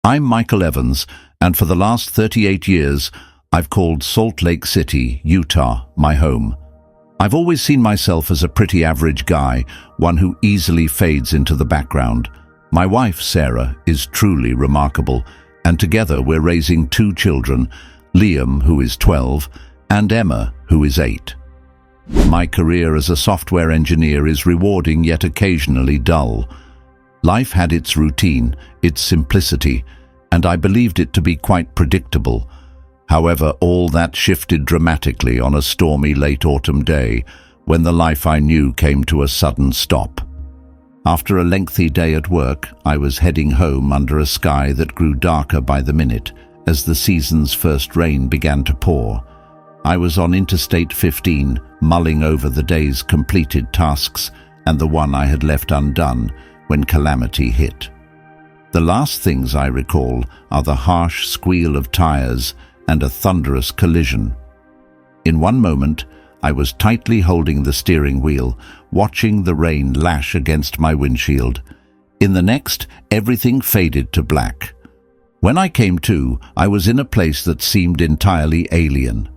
I'm Michael Evans, and for the last 38 years, I've called Salt Lake City, Utah, my home. I've always seen myself as a pretty average guy, one who easily fades into the background. My wife, Sarah, is truly remarkable, and together we're raising 2 children, Liam, who is 12, and Emma, who is 8. My career as a software engineer is rewarding yet occasionally dull. Life had its routine, its simplicity, and I believed it to be quite predictable. However, all that shifted dramatically on a stormy late autumn day when the life I knew came to a sudden stop. After a lengthy day at work, I was heading home under a sky that grew darker by the minute as the season's first rain began to pour. I was on Interstate 15, mulling over the day's completed tasks and the one I had left undone when calamity hit. The last things I recall are the harsh squeal of tires and a thunderous collision. In one moment, I was tightly holding the steering wheel, watching the rain lash against my windshield. In the next, everything faded to black. When I came to, I was in a place that seemed entirely alien.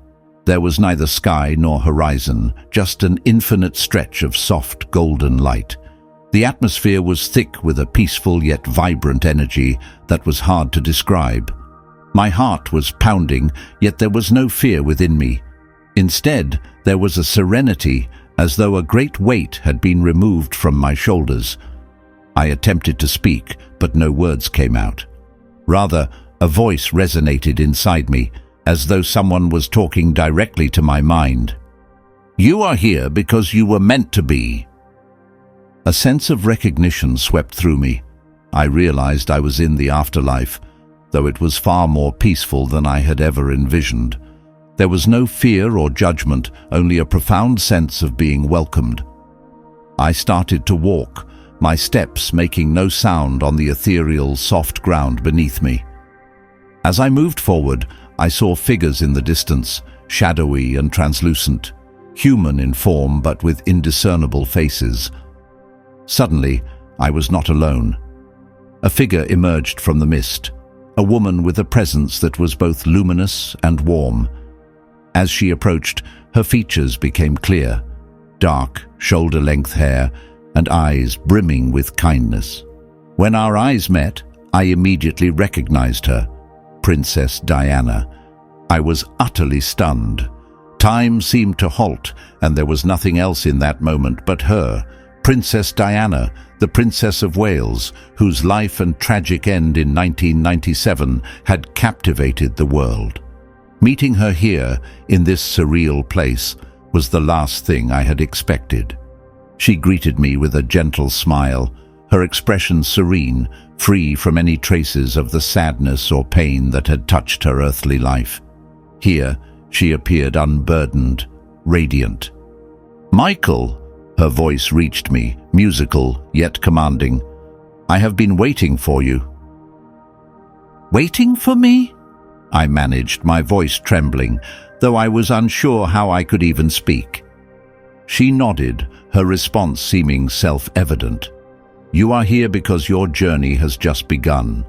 There was neither sky nor horizon, just an infinite stretch of soft golden light. The atmosphere was thick with a peaceful yet vibrant energy that was hard to describe. My heart was pounding, yet there was no fear within me. Instead, there was a serenity, as though a great weight had been removed from my shoulders. I attempted to speak, but no words came out. Rather, a voice resonated inside me, as though someone was talking directly to my mind. "You are here because you were meant to be." A sense of recognition swept through me. I realized I was in the afterlife, though it was far more peaceful than I had ever envisioned. There was no fear or judgment, only a profound sense of being welcomed. I started to walk, my steps making no sound on the ethereal, soft ground beneath me. As I moved forward, I saw figures in the distance, shadowy and translucent, human in form but with indiscernible faces. Suddenly, I was not alone. A figure emerged from the mist, a woman with a presence that was both luminous and warm. As she approached, her features became clear, dark, shoulder-length hair, and eyes brimming with kindness. When our eyes met, I immediately recognized her, Princess Diana. I was utterly stunned. Time seemed to halt, and there was nothing else in that moment but her, Princess Diana, the Princess of Wales, whose life and tragic end in 1997 had captivated the world. Meeting her here, in this surreal place, was the last thing I had expected. She greeted me with a gentle smile, her expression serene, free from any traces of the sadness or pain that had touched her earthly life. Here, she appeared unburdened, radiant. "Michael!" Her voice reached me, musical yet commanding. "I have been waiting for you." "Waiting for me?" I managed, my voice trembling, though I was unsure how I could even speak. She nodded, her response seeming self-evident. "You are here because your journey has just begun.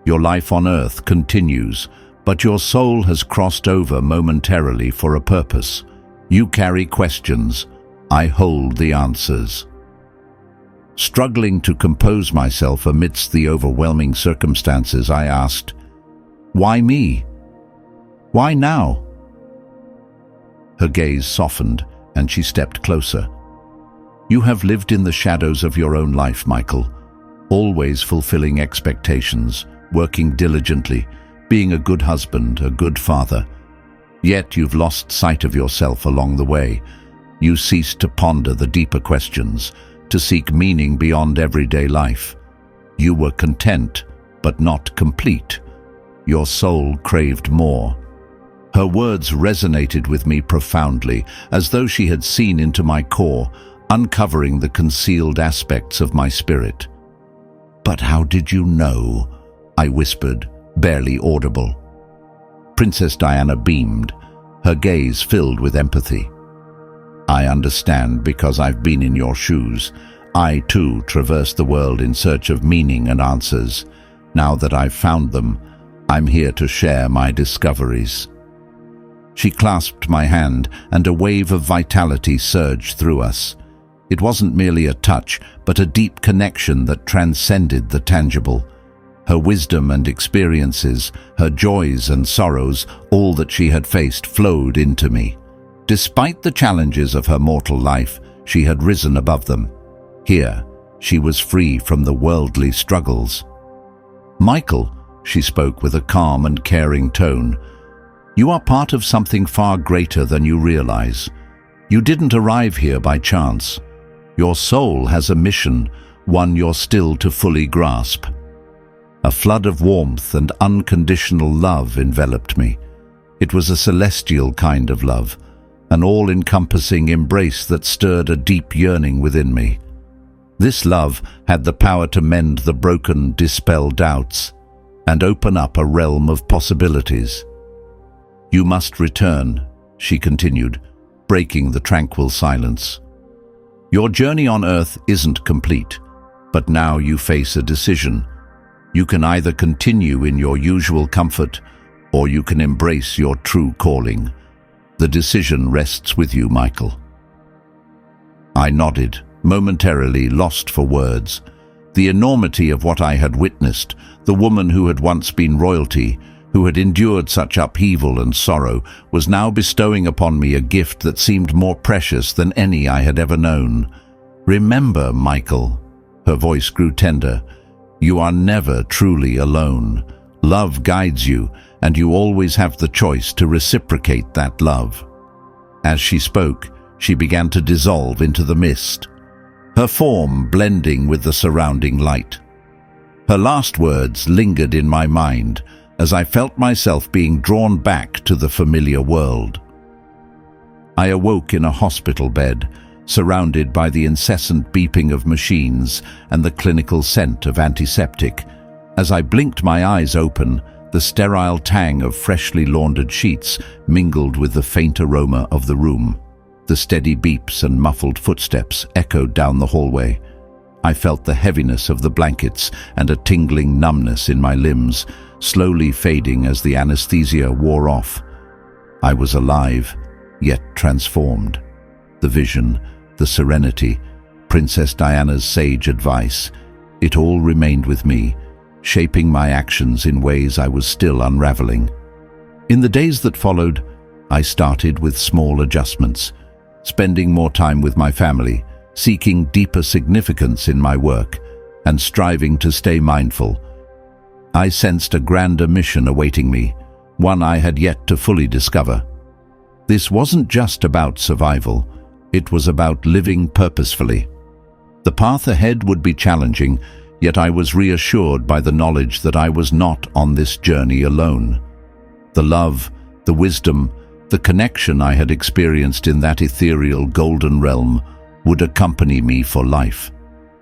Your life on Earth continues, but your soul has crossed over momentarily for a purpose. You carry questions. I hold the answers." Struggling to compose myself amidst the overwhelming circumstances, I asked, "Why me? Why now?" Her gaze softened, and she stepped closer. "You have lived in the shadows of your own life, Michael, always fulfilling expectations, working diligently, being a good husband, a good father. Yet you've lost sight of yourself along the way. You ceased to ponder the deeper questions, to seek meaning beyond everyday life. You were content, but not complete. Your soul craved more." Her words resonated with me profoundly, as though she had seen into my core, uncovering the concealed aspects of my spirit. "But how did you know?" I whispered, barely audible. Princess Diana beamed, her gaze filled with empathy. "I understand because I've been in your shoes. I, too, traverse the world in search of meaning and answers. Now that I've found them, I'm here to share my discoveries." She clasped my hand, and a wave of vitality surged through us. It wasn't merely a touch, but a deep connection that transcended the tangible. Her wisdom and experiences, her joys and sorrows, all that she had faced flowed into me. Despite the challenges of her mortal life, she had risen above them. Here, she was free from the worldly struggles. "Michael," she spoke with a calm and caring tone, "you are part of something far greater than you realize. You didn't arrive here by chance. Your soul has a mission, one you're still to fully grasp." A flood of warmth and unconditional love enveloped me. It was a celestial kind of love, an all-encompassing embrace that stirred a deep yearning within me. This love had the power to mend the broken, dispel doubts, and open up a realm of possibilities. "You must return," she continued, breaking the tranquil silence. "Your journey on Earth isn't complete, but now you face a decision. You can either continue in your usual comfort, or you can embrace your true calling. The decision rests with you, Michael." I nodded, momentarily lost for words. The enormity of what I had witnessed, the woman who had once been royalty, who had endured such upheaval and sorrow, was now bestowing upon me a gift that seemed more precious than any I had ever known. "Remember, Michael," her voice grew tender, "you are never truly alone. Love guides you, and you always have the choice to reciprocate that love." As she spoke, she began to dissolve into the mist, her form blending with the surrounding light. Her last words lingered in my mind as I felt myself being drawn back to the familiar world. I awoke in a hospital bed, surrounded by the incessant beeping of machines and the clinical scent of antiseptic. As I blinked my eyes open, the sterile tang of freshly laundered sheets mingled with the faint aroma of the room. The steady beeps and muffled footsteps echoed down the hallway. I felt the heaviness of the blankets and a tingling numbness in my limbs, slowly fading as the anesthesia wore off. I was alive, yet transformed. The vision, the serenity, Princess Diana's sage advice, it all remained with me, shaping my actions in ways I was still unraveling. In the days that followed, I started with small adjustments, spending more time with my family, seeking deeper significance in my work, and striving to stay mindful. I sensed a grander mission awaiting me, one I had yet to fully discover. This wasn't just about survival, it was about living purposefully. The path ahead would be challenging, yet I was reassured by the knowledge that I was not on this journey alone. The love, the wisdom, the connection I had experienced in that ethereal golden realm would accompany me for life.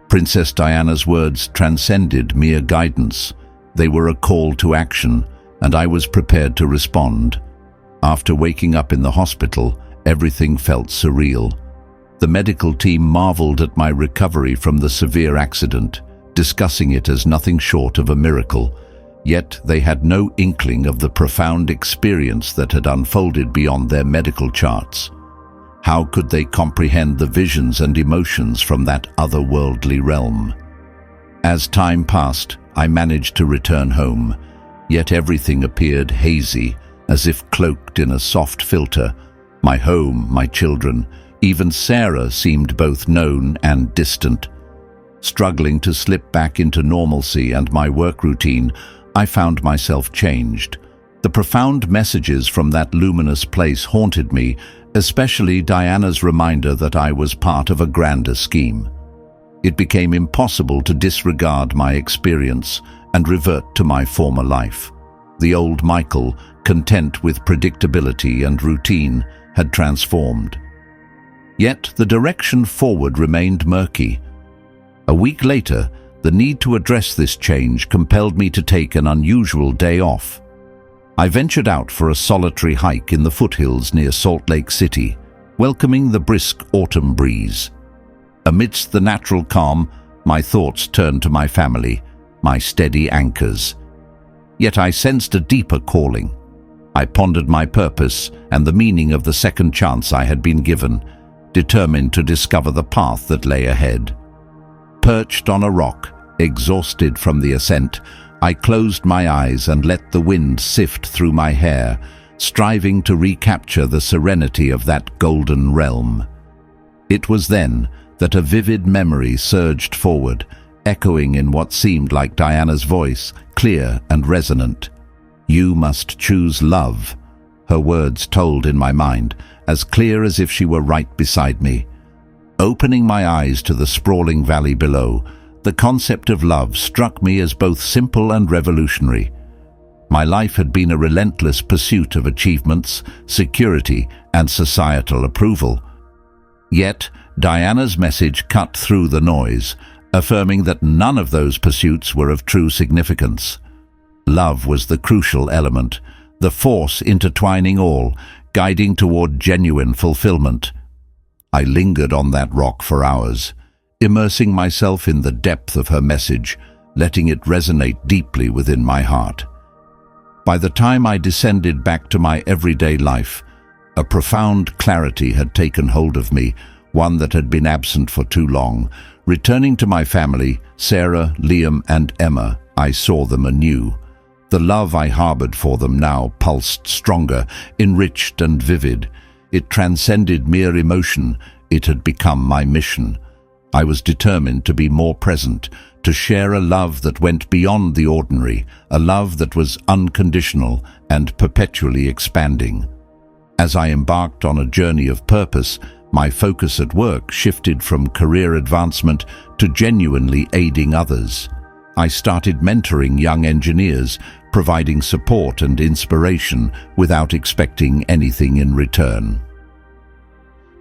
Princess Diana's words transcended mere guidance. They were a call to action, and I was prepared to respond. After waking up in the hospital, everything felt surreal. The medical team marveled at my recovery from the severe accident, discussing it as nothing short of a miracle. Yet they had no inkling of the profound experience that had unfolded beyond their medical charts. How could they comprehend the visions and emotions from that otherworldly realm? As time passed, I managed to return home, yet everything appeared hazy, as if cloaked in a soft filter. My home, my children, even Sarah seemed both known and distant. Struggling to slip back into normalcy and my work routine, I found myself changed. The profound messages from that luminous place haunted me, especially Diana's reminder that I was part of a grander scheme. It became impossible to disregard my experience and revert to my former life. The old Michael, content with predictability and routine, had transformed. Yet the direction forward remained murky. A week later, the need to address this change compelled me to take an unusual day off. I ventured out for a solitary hike in the foothills near Salt Lake City, welcoming the brisk autumn breeze. Amidst the natural calm, my thoughts turned to my family, my steady anchors. Yet I sensed a deeper calling. I pondered my purpose and the meaning of the second chance I had been given, determined to discover the path that lay ahead. Perched on a rock, exhausted from the ascent, I closed my eyes and let the wind sift through my hair, striving to recapture the serenity of that golden realm. It was then that a vivid memory surged forward, echoing in what seemed like Diana's voice, clear and resonant. "You must choose love," her words told in my mind, as clear as if she were right beside me. Opening my eyes to the sprawling valley below, the concept of love struck me as both simple and revolutionary. My life had been a relentless pursuit of achievements, security, and societal approval. Yet, Diana's message cut through the noise, affirming that none of those pursuits were of true significance. Love was the crucial element, the force intertwining all, guiding toward genuine fulfillment. I lingered on that rock for hours, immersing myself in the depth of her message, letting it resonate deeply within my heart. By the time I descended back to my everyday life, a profound clarity had taken hold of me, one that had been absent for too long. Returning to my family, Sarah, Liam, and Emma, I saw them anew. The love I harbored for them now pulsed stronger, enriched and vivid. It transcended mere emotion. It had become my mission. I was determined to be more present, to share a love that went beyond the ordinary, a love that was unconditional and perpetually expanding. As I embarked on a journey of purpose, my focus at work shifted from career advancement to genuinely aiding others. I started mentoring young engineers, providing support and inspiration without expecting anything in return.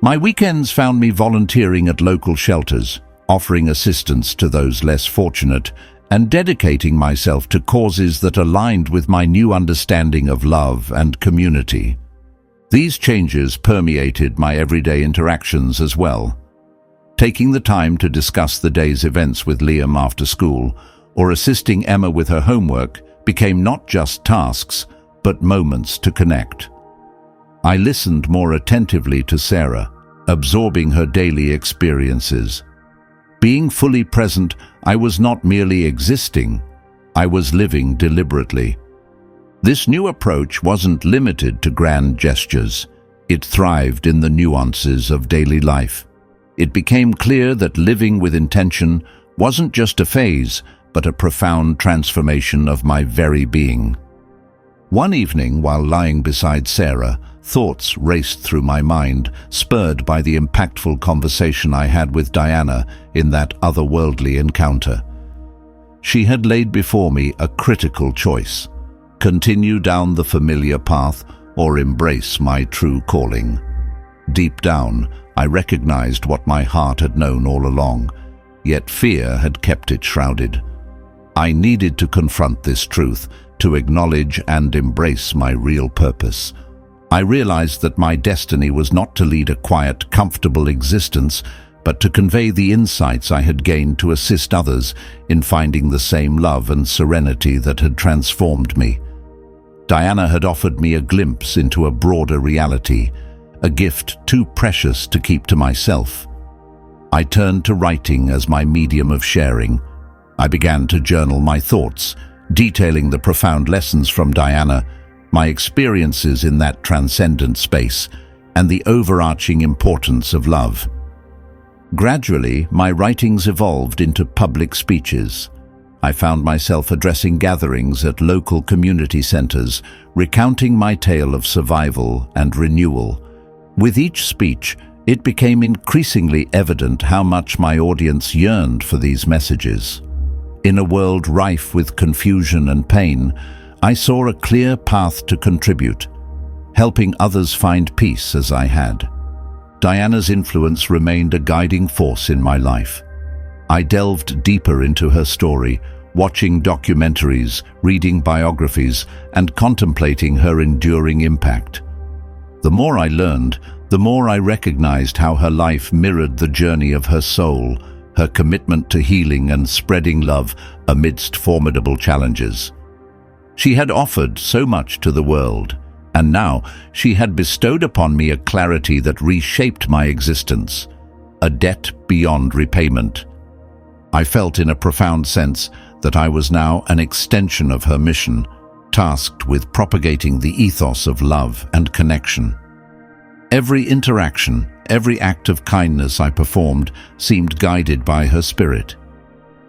My weekends found me volunteering at local shelters, offering assistance to those less fortunate, and dedicating myself to causes that aligned with my new understanding of love and community. These changes permeated my everyday interactions as well. Taking the time to discuss the day's events with Liam after school, or assisting Emma with her homework, became not just tasks, but moments to connect. I listened more attentively to Sarah, absorbing her daily experiences. Being fully present, I was not merely existing, I was living deliberately. This new approach wasn't limited to grand gestures. It thrived in the nuances of daily life. It became clear that living with intention wasn't just a phase, but a profound transformation of my very being. One evening, while lying beside Sarah, thoughts raced through my mind, spurred by the impactful conversation I had with Diana in that otherworldly encounter. She had laid before me a critical choice: continue down the familiar path or embrace my true calling. Deep down, I recognized what my heart had known all along, yet fear had kept it shrouded. I needed to confront this truth, to acknowledge and embrace my real purpose. I realized that my destiny was not to lead a quiet, comfortable existence, but to convey the insights I had gained to assist others in finding the same love and serenity that had transformed me. Diana had offered me a glimpse into a broader reality, a gift too precious to keep to myself. I turned to writing as my medium of sharing. I began to journal my thoughts, detailing the profound lessons from Diana, my experiences in that transcendent space, and the overarching importance of love. Gradually, my writings evolved into public speeches. I found myself addressing gatherings at local community centers, recounting my tale of survival and renewal. With each speech, it became increasingly evident how much my audience yearned for these messages. In a world rife with confusion and pain, I saw a clear path to contribute, helping others find peace as I had. Diana's influence remained a guiding force in my life. I delved deeper into her story, watching documentaries, reading biographies, and contemplating her enduring impact. The more I learned, the more I recognized how her life mirrored the journey of her soul, her commitment to healing and spreading love amidst formidable challenges. She had offered so much to the world, and now she had bestowed upon me a clarity that reshaped my existence, a debt beyond repayment. I felt in a profound sense that I was now an extension of her mission, tasked with propagating the ethos of love and connection. Every interaction, every act of kindness I performed seemed guided by her spirit.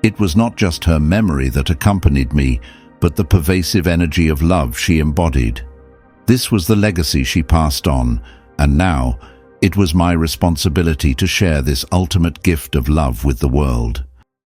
It was not just her memory that accompanied me, but the pervasive energy of love she embodied. This was the legacy she passed on, and now it was my responsibility to share this ultimate gift of love with the world.